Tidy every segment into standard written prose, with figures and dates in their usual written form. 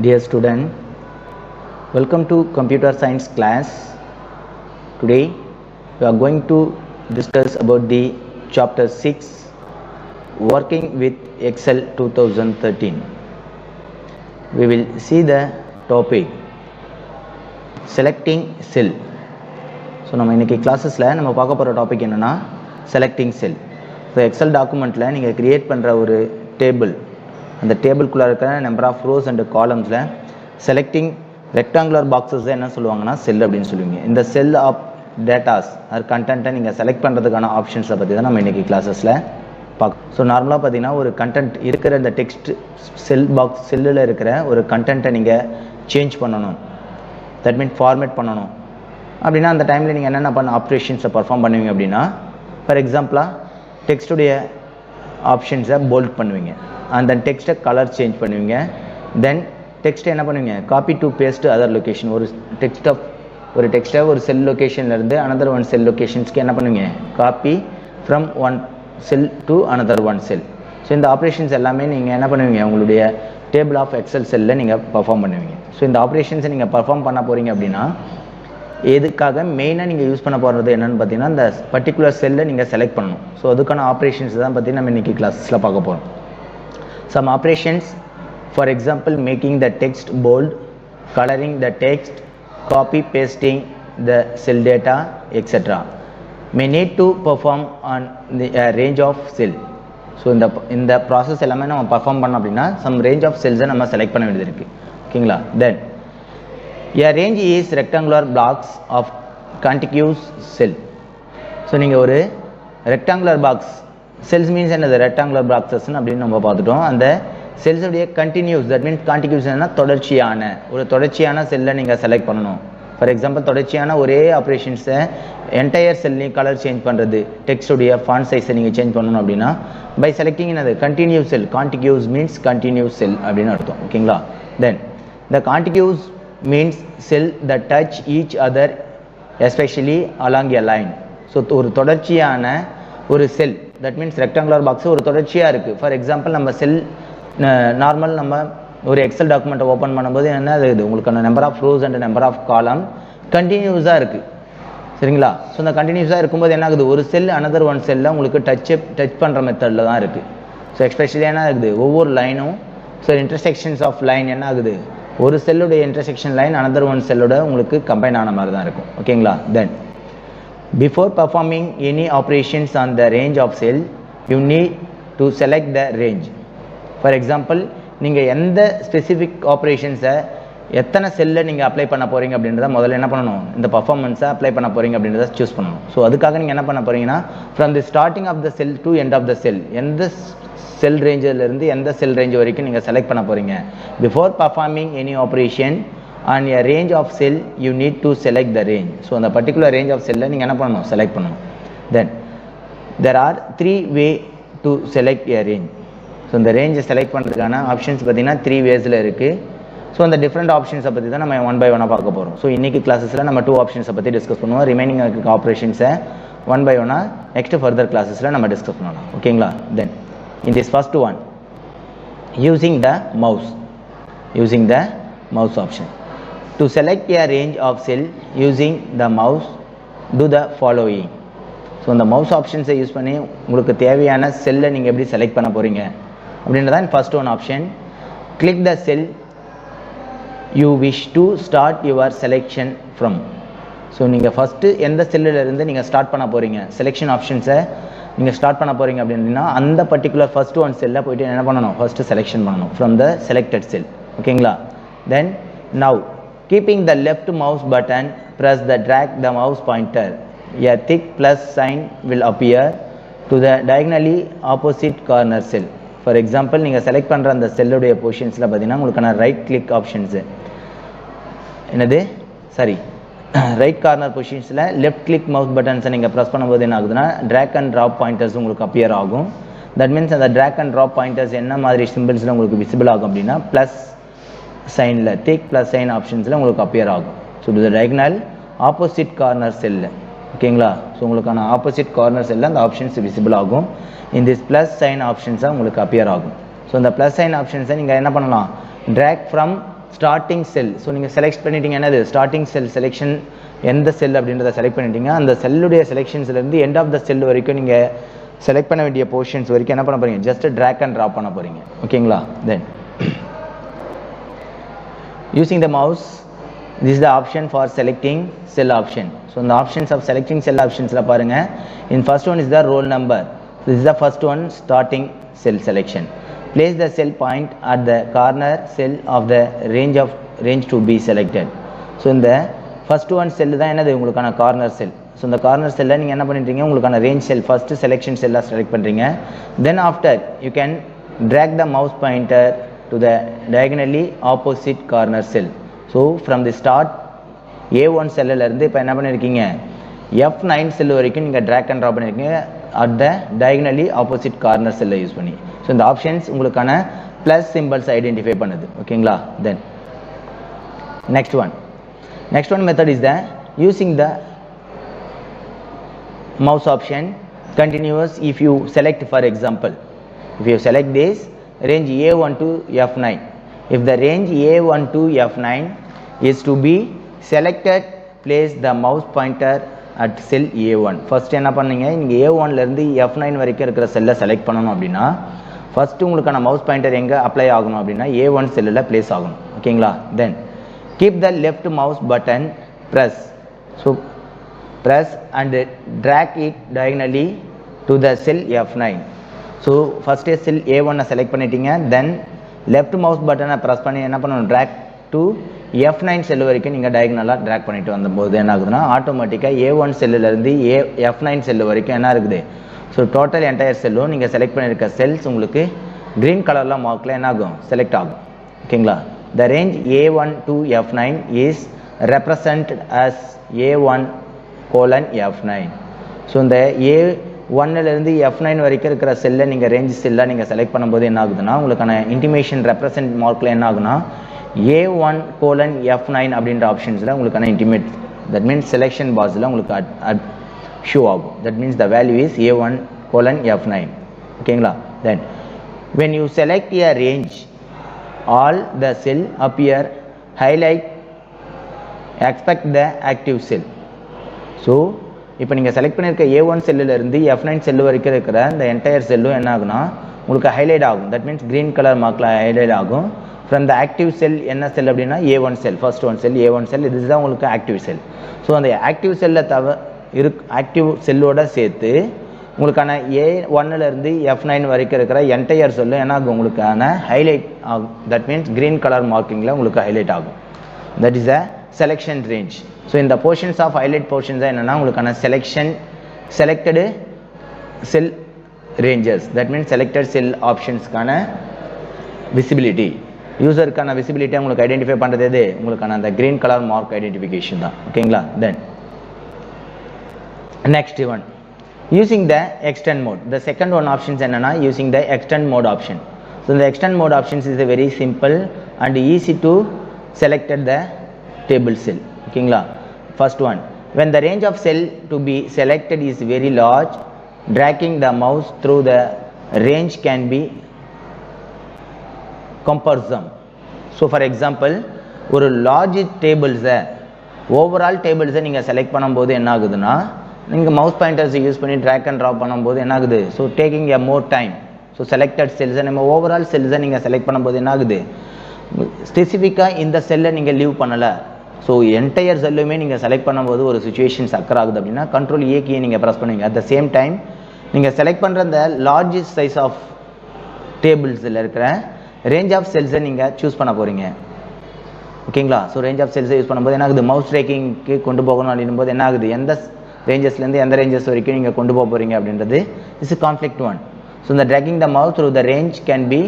Dear student, welcome to computer science class. Today we are going to discuss about the chapter 6 working with Excel 2013. We will see the topic selecting cell. So நம்ம இன்னைக்கு கிளாஸஸ்ல நம்ம பார்க்க போற topic என்னன்னா selecting cell. So Excel டாக்குமெண்ட்ல நீங்க create பண்ற ஒரு table, அந்த டேபிள்குள்ள இருக்கிற நம்பர் ஆஃப் ரோஸ் அண்ட் காலம்ஸ்ல செலக்டிங் ரெக்டாங்குலர் பாக்ஸஸ் என்ன சொல்லுவாங்கன்னா செல் அப்படின்னு சொல்லுவீங்க. இந்த செல் ஆஃப் டேட்டாஸ் ஆர் கண்டென்ட்டை நீங்கள் செலக்ட் பண்ணுறதுக்கான ஆப்ஷன்ஸை பற்றி தான் நம்ம இன்றைக்கி கிளாஸஸில் பார்க்க. ஸோ நார்மலாக பார்த்தீங்கன்னா ஒரு கண்டென்ட் இருக்கிற இந்த டெக்ஸ்ட் செல்லில் இருக்கிற ஒரு கண்டென்ட்டை நீங்கள் சேஞ்ச் பண்ணணும், தட் மீன் ஃபார்மேட் பண்ணணும் அப்படின்னா அந்த டைமில் நீங்கள் என்னென்ன ஆப்ரேஷன்ஸை பர்ஃபார்ம் பண்ணுவீங்க அப்படின்னா, ஃபார் எக்ஸாம்பிளாக டெக்ஸ்டுடைய ஆப்ஷன்ஸை போல்ட் பண்ணுவீங்க, அந்த டெக்ஸ்ட்டை கலர் சேஞ்ச் பண்ணுவீங்க, தென் டெக்ஸ்ட்டை என்ன பண்ணுவீங்க copy to paste other location. ஒரு டெக்ஸ்ட்டை ஒரு செல் லொக்கேஷன்லேருந்து அனதர் ஒன் செல் லொக்கேஷன்ஸ்க்கு என்ன பண்ணுவீங்க copy from one cell to another one cell. So இந்த ஆப்ரேஷன்ஸ் எல்லாமே நீங்கள் என்ன பண்ணுவீங்க உங்களுடைய டேபிள் ஆஃப் எக்ஸல் செல்லில் நீங்கள் பர்ஃபார்ம் பண்ணுவீங்க. ஸோ இந்த ஆப்ரேஷன்ஸை நீங்கள் பர்ஃபார்ம் பண்ண போகிறீங்க அப்படின்னா எதுக்காக மெயினாக நீங்கள் யூஸ் பண்ண போகிறது என்னென்னு பார்த்தீங்கன்னா இந்த பர்டிகுலர் செல்லை நீங்கள் செலக்ட் பண்ணணும். ஸோ அதுக்கான ஆப்ரேஷன்ஸ் தான் பற்றி நம்ம இன்றைக்கி கிளாஸில் பார்க்க போகிறோம். Some operations, for example, making the text bold, coloring the text, copy pasting the cell data, etc. may need to perform on the range of cell. So in the process எல்லாமே நம்ம perform பண்ணோம் அப்படின்னா some range of cells நம்ம select பண்ண வேண்டியது இருக்கு. ஓகேங்களா? Then a range is rectangular blocks of contiguous cell. So நீங்கள் ஒரு rectangular box, செல்ஸ் மீன்ஸ் என்னது ரெக்டாங்குலர் பாக்ஸஸ்ன்னு அப்படின்னு நம்ம பார்த்துட்டோம். அந்த செல்ஸுடைய கண்டினியூஸ், தட் மீன்ஸ் கான்டிகியூஸ் என்ன தொடர்ச்சியான செல்லை நீங்கள் செலக்ட் பண்ணணும். ஃபார் எக்ஸாம்பிள் தொடர்ச்சியான ஒரே ஆப்ரேஷன்ஸை என்டையர் செல்லையும் கலர் சேஞ்ச் பண்ணுறது, டெக்ஸ்டுடைய ஃபாண்ட் சைஸை நீங்கள் சேஞ்ச் பண்ணணும் அப்படின்னா பை செலக்டிங் என்னது continuous cell. Contiguous means continuous cell அப்படின்னு அர்த்தம். ஓகேங்களா? Then the contiguous means cell the touch each other especially along a line. So ஒரு தொடர்ச்சியான ஒரு செல், தட் மீன்ஸ் ரெக்டாங்குலர் பாக்ஸ் ஒரு தொடர்ச்சியாக இருக்குது. ஃபார் எக்ஸாம்பிள் நம்ம செல் நார்மல் நம்ம ஒரு எக்ஸல் டாக்குமெண்ட்டை ஓப்பன் பண்ணும்போது என்ன ஆகுது உங்களுக்கான number of rows and number of column கண்டினியூஸாக இருக்குது. சரிங்களா? ஸோ இந்த கண்டினியூஸாக இருக்கும்போது என்ன ஆகுது ஒரு செல் அனதர் ஒன் செல்லில் உங்களுக்கு டச் பண்ணுற மெத்தடில் தான் இருக்குது. ஸோ எஸ்பெஷலி என்ன ஆகுது ஒவ்வொரு லைனும், ஸோ இன்டர்செக்ஷன்ஸ் ஆஃப் லைன் என்ன ஆகுது ஒரு செல்லுடைய இன்டர்செக்ஷன் லைன் அனதர் ஒன் செல்லோட உங்களுக்கு கம்பைன் ஆன மாதிரி தான் இருக்கும். ஓகேங்களா? தென் before performing any operations on the range of cell, you need to select the range. For example, நீங்கள் எந்த ஸ்பெசிஃபிக் ஆப்ரேஷன்ஸை எத்தனை செல்லில் நீங்கள் அப்ளை பண்ண போகிறீங்க அப்படின்றத முதல்ல என்ன பண்ணணும், இந்த பர்ஃபார்மன்ஸை அப்ளை பண்ண போகிறீங்க அப்படின்றத சூஸ் பண்ணணும். ஸோ அதுக்காக நீங்கள் என்ன பண்ண போகிறீங்கன்னா from the starting of the cell to end of the cell, எந்த செல் ரேஞ்சிலிருந்து எந்த செல் ரேஞ்ச் வரைக்கும் நீங்கள் செலக்ட் பண்ண போகிறீங்க. Before performing any operation on a range of cell, you need to select the range. So அந்த particular range of cell நீங்க என்ன பண்ணணும் select பண்ணணும். Then there are 3 way to select a range. So இந்த range select பண்ணுறதுக்கான options பார்த்தீங்கன்னா 3 waysல இருக்கு. So அந்த டிஃப்ரெண்ட் ஆப்ஷன்ஸை பற்றி தான் நம்ம ஒன் பை ஒன்னாக பார்க்க போகிறோம். ஸோ இன்னைக்கு கிளாஸஸில் நம்ம 2 ஆப்ஷன்ஸை பற்றி டிஸ்கஸ் பண்ணுவோம். ரிமைனிங் ஆப்ரேஷன்ஸை ஒன் பை ஒன்னாக நெக்ஸ்ட் ஃபர்தர் கிளாஸஸில் நம்ம டிஸ்கஸ் பண்ணலாம். ஓகேங்களா? Then in this first one using the mouse option. To select a range of cell using the mouse, do the following. So இந்த மவுஸ் ஆப்ஷன்ஸை யூஸ் பண்ணி உங்களுக்கு தேவையான செல்லை நீங்கள் எப்படி செலக்ட் பண்ண போகிறீங்க அப்படின்றதான் first one option. Click the sell you wish to start your selection from. So நீங்கள் ஃபஸ்ட்டு எந்த செல்லிலிருந்து நீங்கள் ஸ்டார்ட் பண்ண போகிறீங்க செலெக்ஷன் ஆப்ஷன்ஸை நீங்கள் ஸ்டார்ட் பண்ண போகிறீங்க அப்படின்னா அந்த பர்டிகுலர் ஃபர்ஸ்ட் ஒன் செல்லில் போய்ட்டு என்ன பண்ணணும் ஃபஸ்ட்டு செலெக்ஷன் பண்ணணும் ஃப்ரம் த செலக்டட் செல். ஓகேங்களா? தென் now keeping the left mouse button, press the drag the mouse pointer. A thick plus sign will appear to the diagonally opposite corner cell. For example, நீங்க select பண்ற அந்த செல்லுடைய பொசிஷன்ஸ்ல பாத்தீங்கன்னா உங்களுக்கான right click options என்னது right corner பொசிஷன்ஸ்ல left click mouse பட்டன்ஸை நீங்க பிரஸ் பண்ணும்போது என்ன ஆகுதுன்னா drag and drop pointers உங்களுக்கு அப்பியர் ஆகும். That means அந்த drag and drop pointers என்ன மாதிரி சிம்பிள்ஸ்ல உங்களுக்கு விசிபிள் ஆகும் அப்படின்னா பிளஸ் சைனில் திக் ப்ளஸ் சைன் ஆப்ஷன்ஸில் உங்களுக்கு அப்பியர் ஆகும். So to the diagonal opposite corner செல்லில் ஓகேங்களா. ஸோ உங்களுக்கான ஆப்போசிட் கார்னர் செல்லில் அந்த ஆப்ஷன்ஸ் விசிபிள் ஆகும். இந்த ப்ளஸ் சைன் ஆப்ஷன்ஸாக உங்களுக்கு அப்பியர் ஆகும். ஸோ இந்த ப்ளஸ் சைன் ஆப்ஷன்ஸை நீங்கள் என்ன பண்ணலாம், drag from starting cell. So நீங்கள் செலக்ட் பண்ணிட்டீங்க என்னது ஸ்டார்டிங் செல் செலெக்ஷன், எந்த செல் அப்படின்றத செலக்ட் பண்ணிட்டீங்க. அந்த செல்லுடைய செலெக்ஷன்ஸ்லேருந்து எண்ட் ஆஃப் த செல் வரைக்கும் நீங்கள் செலக்ட் பண்ண வேண்டிய போர்ஷன்ஸ் வரைக்கும் என்ன பண்ண போகிறீங்க, ஜஸ்ட் ட்ராக் அண்ட் ட்ராப் பண்ண போகிறீங்க. ஓகேங்களா. தென் using the mouse, this is the option for selecting cell option. So the options of selecting cell options la parunga. In first one is the roll number. This is the first one, starting cell selection. Place the cell point at the corner cell of the range to be selected. So in the first one cell da enadhu ungalukana corner cell. So இந்த corner cell la நீங்க என்ன பண்ணிட்டீங்க, உங்களுக்கான range cell first selection cell select பண்றீங்க. Then after you can drag the mouse pointer to the diagonally opposite corner cell. So from the start A1 cell ல இருந்து இப்போ என்ன பண்ணிருக்கீங்க, F9 cell வரைக்கும் நீங்க drag and drop பண்ணிருக்கீங்க at the diagonally opposite corner cell use பண்ணி. So இந்த ஆப்ஷன்ஸ் உங்களுக்கான plus symbols ஐடென்டிஃபை பண்ணுது. ஓகேங்களா. Then next one method is the using the mouse option continuous. If you select, for example, if you select this range A1 to F9, if the range A1 to F9 is to be selected, place the mouse pointer at cell A1. first என்ன பண்ணீங்க, நீங்க A1 ல இருந்து F9 வரைக்கும் இருக்கிற செல்லை select பண்ணனும் அப்படினா first உங்களுக்கான mouse pointer எங்க அப்ளை ஆகணும் அப்படினா A1 செல்லுல place ஆகணும். ஓகேங்களா. then keep the left mouse button press. So press and drag it diagonally to the cell F9. So first cell A1 select பண்ணிட்டீங்க, then left mouse button press பண்ணி என்ன பண்ணணும், drag to F9 cell வரைக்கும் நீங்க diagonal drag பண்ணிட்டு வந்தபோது என்ன ஆகுதுன்னா ஆட்டோமேட்டிக்கா A1 செல்ல இருந்து F9 செல் வரைக்கும் என்ன இருக்குது, so total entire செல்லும் நீங்க செலக்ட் பண்ணிருக்க செல்ஸ் உங்களுக்கு green கலர்ல மார்க்ல என்ன ஆகும், செலக்ட் ஆகும். ஓகேங்களா. the range A1 to F9 is represented as A1 colon F9. so இந்த A1 ல இருந்து F9 வரைக்கும் இருக்கிற செல்லை நீங்க ரேஞ்ச் செல்ல நீங்க செலக்ட் பண்ணும்போது என்ன ஆகுதுன்னா உங்களுக்கான இன்டிமேஷன் ரெப்ரசன்ட் மார்க்ல என்ன ஆகுனா A1 colon F9 அப்படின்ற ஆப்ஷன்ஸ்ல உங்களுக்கான இன்டிமேட், தட் மீன்ஸ் செலெக்ஷன் பாக்ஸ்ல உங்களுக்கு ஷோ ஆகும். That means the value is A1 colon F9. ஓகேங்களா. then when you select a range, all the cell appear highlight expect the active cell. so இப்போ நீங்க select பண்ணிருக்க A1 செல்லுல இருந்து F9 செல் வரைக்கும் இருக்கிற அந்த என்டையர் செல்லும் என்ன ஆகுனா உங்களுக்கு ஹைலைட் ஆகும். தட் மீன்ஸ் green கலர் மார்க்ல ஹைலைட் ஆகும். from the active cell என்ன செல் அப்படினா A1 செல், first one cell A1 செல், இதுதான் உங்களுக்கு ஆக்டிவ் செல். so அந்த ஆக்டிவ் செல்ல ஆக்டிவ் செல்லோட சேர்த்து உங்களுக்கான A1 ல இருந்து F9 வரைக்கும் இருக்கிற என்டையர் செல்லும் என்ன ஆகும், உங்களுக்கான ஹைலைட் ஆகும். தட் மீன்ஸ் green கலர் மார்க்கிங்ல உங்களுக்கு ஹைலைட் ஆகும். that is a selection range. so in the portions of highlight portions என்னன்னா உங்களுக்கான selected cell ranges, that means selected cell options கான visibility, யூசருக்கான visibility உங்களுக்கு ஐடென்டிஃபை பண்றது எது, உங்களுக்கான அந்த green color mark identification தான். ஓகேங்களா. then next one, using the extend mode. the second one options என்னன்னா using the extend mode option. so the extend mode options is a very simple and easy to select the table cell. ஓகேங்களா. first one, when the range of cell to be selected is very large, dragging the mouse through the range can be cumbersome. so for example, ஒரு large tables overall tables நீங்க select பண்ணும்போது என்ன ஆகுதுன்னா நீங்க mouse pointers use பண்ணி drag and drop பண்ணும்போது என்ன ஆகுது, so taking a more time. so selected cells நம்ம overall cells நீங்க செலக்ட் பண்ணும்போது என்ன ஆகுது, ஸ்பெசிஃபிக்கா இந்த செல்லை நீங்க லீவ் பண்ணல, ஸோ என்டையர் செல்லுமே நீங்கள் செலக்ட் பண்ணும்போது ஒரு சுச்சுவேஷன்ஸ் அக்கர் ஆகுது அப்படின்னா கண்ட்ரோல் ஏ கீயை நீங்கள் ப்ரெஸ் பண்ணுவீங்க. அட் த சேம் டைம் நீங்கள் செலக்ட் பண்ணுற அந்த லார்ஜஸ்ட் சைஸ் ஆஃப் டேபிள்ஸில் இருக்கிற ரேஞ்ச் ஆஃப் செல்ஸை நீங்கள் சூஸ் பண்ண போகிறீங்க. ஓகேங்களா. ஸோ ரேஞ்ச் ஆஃப் செல்ஸை யூஸ் பண்ணும்போது என்ன ஆகுது, மவுஸ் ட்ரேக்கிங்க்கு கொண்டு போகணும் அப்படின்னும் போது என்ன ஆகுது, எந்த ரேஞ்சஸ்லேருந்து எந்த ரேஞ்சஸ் வரைக்கும் நீங்கள் கொண்டு போக போகிறீங்க அப்படின்றது இஸ் கான்ஃப்ளிக்ட் ஒன். ஸோ இந்த dragging the mouse through the range can be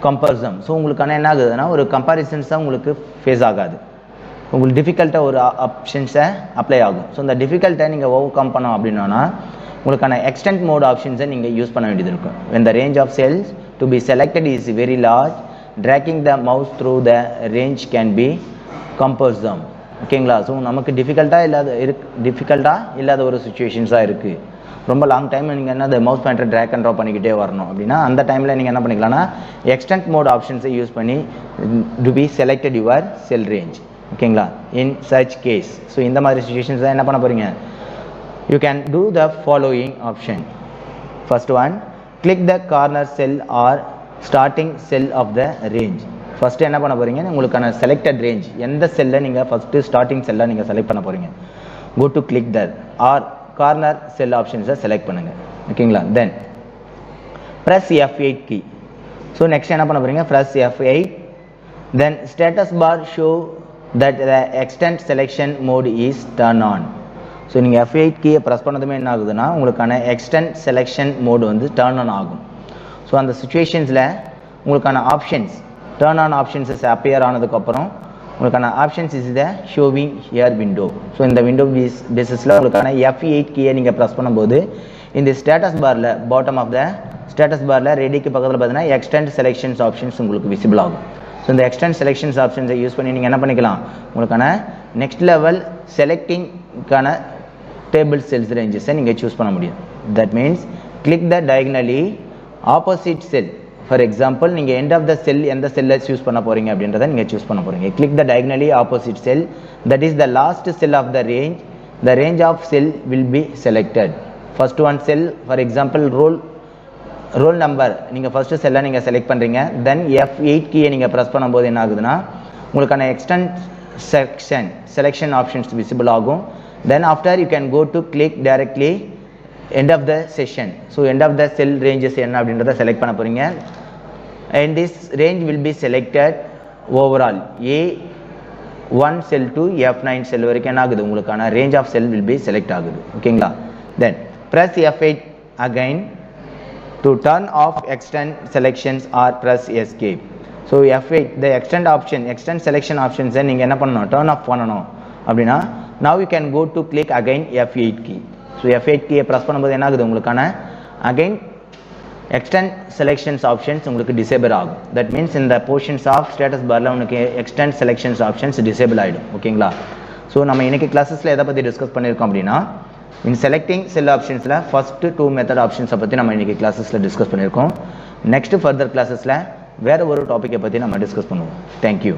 comparison. So உங்களுக்கான என்ன ஆகுதுன்னா ஒரு கம்பேரிசன்ஸாக உங்களுக்கு ஃபேஸ் ஆகாது, உங்களுக்கு டிஃபிகல்ட்டாக ஒரு ஆப்ஷன்ஸை அப்ளை ஆகும். ஸோ இந்த டிஃபிகல்ட்டை நீங்கள் ஓவர் கம் பண்ணோம் அப்படின்னா உங்களுக்கான எக்ஸ்டெண்ட் மோட் ஆப்ஷன்ஸை நீங்கள் யூஸ் பண்ண வேண்டியது இருக்கும். when the range of cells to be selected is very large, dragging the mouse through the range can be cumbersome. ஓகேங்களா. ஸோ நமக்கு டிஃபிகல்ட்டாக இல்லாத ஒரு சுச்சுவேஷன்ஸாக இருக்குது. ரொம்ப லாங் டைம் நீங்கள் என்ன mouse pointer drag and drop பண்ணிக்கிட்டே வரணும் அப்படின்னா அந்த டைமில் நீங்கள் என்ன பண்ணிக்கலாம்னா எக்ஸ்டெண்ட் மோட் ஆப்ஷன்ஸை யூஸ் பண்ணி to be selected your cell range. ஓகேங்களா. இன் சச் கேஸ் ஸோ இந்த மாதிரி சுச்சுவேஷன்ஸ் தான் என்ன பண்ண போகிறீங்க, you can do the following option. First one, click the corner cell or starting cell of the range. First என்ன பண்ண போகிறீங்க, உங்களுக்கான செலக்டட் ரேஞ்ச் எந்த செல்லை நீங்கள் ஃபஸ்ட்டு ஸ்டார்டிங் செல்லை நீங்கள் செலக்ட் பண்ண போகிறீங்க. Go to click that are corner cell ஆப்ஷன்ஸை செலக்ட் பண்ணுங்கள். ஓகேங்களா. Then press F8 key. So next என்ன பண்ண போகிறீங்க, press F8. Then status bar show that the extend selection mode is turn on. So நீங்கள் F8 கீயை ப்ரெஸ் பண்ணதுமே என்ன ஆகுதுன்னா உங்களுக்கான எக்ஸ்டெண்ட் செலெக்ஷன் மோடு வந்து டர்ன் ஆன் ஆகும். ஸோ அந்த சுச்சுவேஷன்ஸில் உங்களுக்கான options turn on options appear ஆனதுக்கப்புறம் உங்களுக்கான options is the showing here window. So இந்த விண்டோ பேசிஸில் உங்களுக்கான F8 கீயை நீங்கள் ப்ரெஸ் பண்ணும்போது இந்த ஸ்டேட்டஸ் பாரில் பாட்டம் ஆஃப் த ஸ்டேட்டஸ் பாரில் ரெடிக்கு பக்கத்தில் பார்த்தீங்கன்னா எக்ஸ்டெண்ட் செலெக்ஷன்ஸ் ஆப்ஷன்ஸ் உங்களுக்கு விசிபிள் ஆகும். ஸோ இந்த எக்ஸ்டெண்ட் செலெக்ஷன்ஸ் ஆப்ஷன்ஸை யூஸ் பண்ணி நீங்கள் என்ன பண்ணிக்கலாம், உங்களுக்கான நெக்ஸ்ட் லெவல் செலக்டிங்கான டேபிள் செல்ஸ் ரேஞ்சஸை நீங்கள் சூஸ் பண்ண முடியும். That means click the diagonally opposite sell. For example நீங்கள் எண்ட் ஆஃப் த செல் எந்த செல்லை சூஸ் பண்ண போகிறீங்க அப்படின்றத நீங்கள் சூஸ் பண்ண போகிறீங்க. Click the diagonally opposite cell, that is the last cell of the range. The range of cell will be selected. First one cell for example roll number நீங்கள் first செல்லை நீங்கள் செலக்ட் பண்ணுறீங்க. தென் F8 கீயை நீங்கள் press பண்ணும்போது என்ன ஆகுதுன்னா உங்களுக்கான எக்ஸ்டெண்ட் செலெக்ஷன் ஆப்ஷன்ஸ் விசிபிள் ஆகும். Then after you can go to click directly end of the session. So end of the cell ranges என்ன அப்படின்றத செலக்ட் பண்ண போறீங்க. and this range will be selected overall A1 cell to F9 cell வரைக்கும் என்ன ஆகுது உங்களுக்கான range of cell will be select ஆகுது. ஓகேங்களா. then press F8 again to turn off extend selections or press escape. so F8 the extend selection options நீங்க என்ன பண்ணணும், turn off பண்ணணும் அப்படின்னா now you can go to click again F8 key. So F8 கீயை press பண்ணும்போது என்ன ஆகுது உங்களுக்கான அகைன் எக்ஸ்டெண்ட் செலெக்ஷன்ஸ் ஆப்ஷன்ஸ் உங்களுக்கு டிசேபிள் ஆகும். தட் மீன்ஸ் இந்த போர்ஷன்ஸ் ஆஃப் ஸ்டேட்டஸ் பாரில் உங்களுக்கு எக்ஸ்டெண்ட் செலெக்ஷன்ஸ் ஆப்ஷன்ஸ் டிசேபிள் ஆகிடும். ஓகேங்களா. ஸோ நம்ம இன்றைக்கி கிளாஸஸில் எதை பற்றி டிஸ்கஸ் பண்ணியிருக்கோம் அப்படின்னா இன் செலக்டிங் செல் ஆப்ஷன்ஸில் ஃபஸ்ட்டு 2 மெத்தட் ஆப்ஷன்ஸை பற்றி நம்ம இன்றைக்கி கிளாஸஸில் டிஸ்கஸ் பண்ணியிருக்கோம். நெக்ஸ்ட்டு ஃபர்தர் கிளாஸஸில் வேறு ஒரு டாப்பிக்கை பற்றி நம்ம டிஸ்கஸ் பண்ணுவோம். தேங்க்யூ.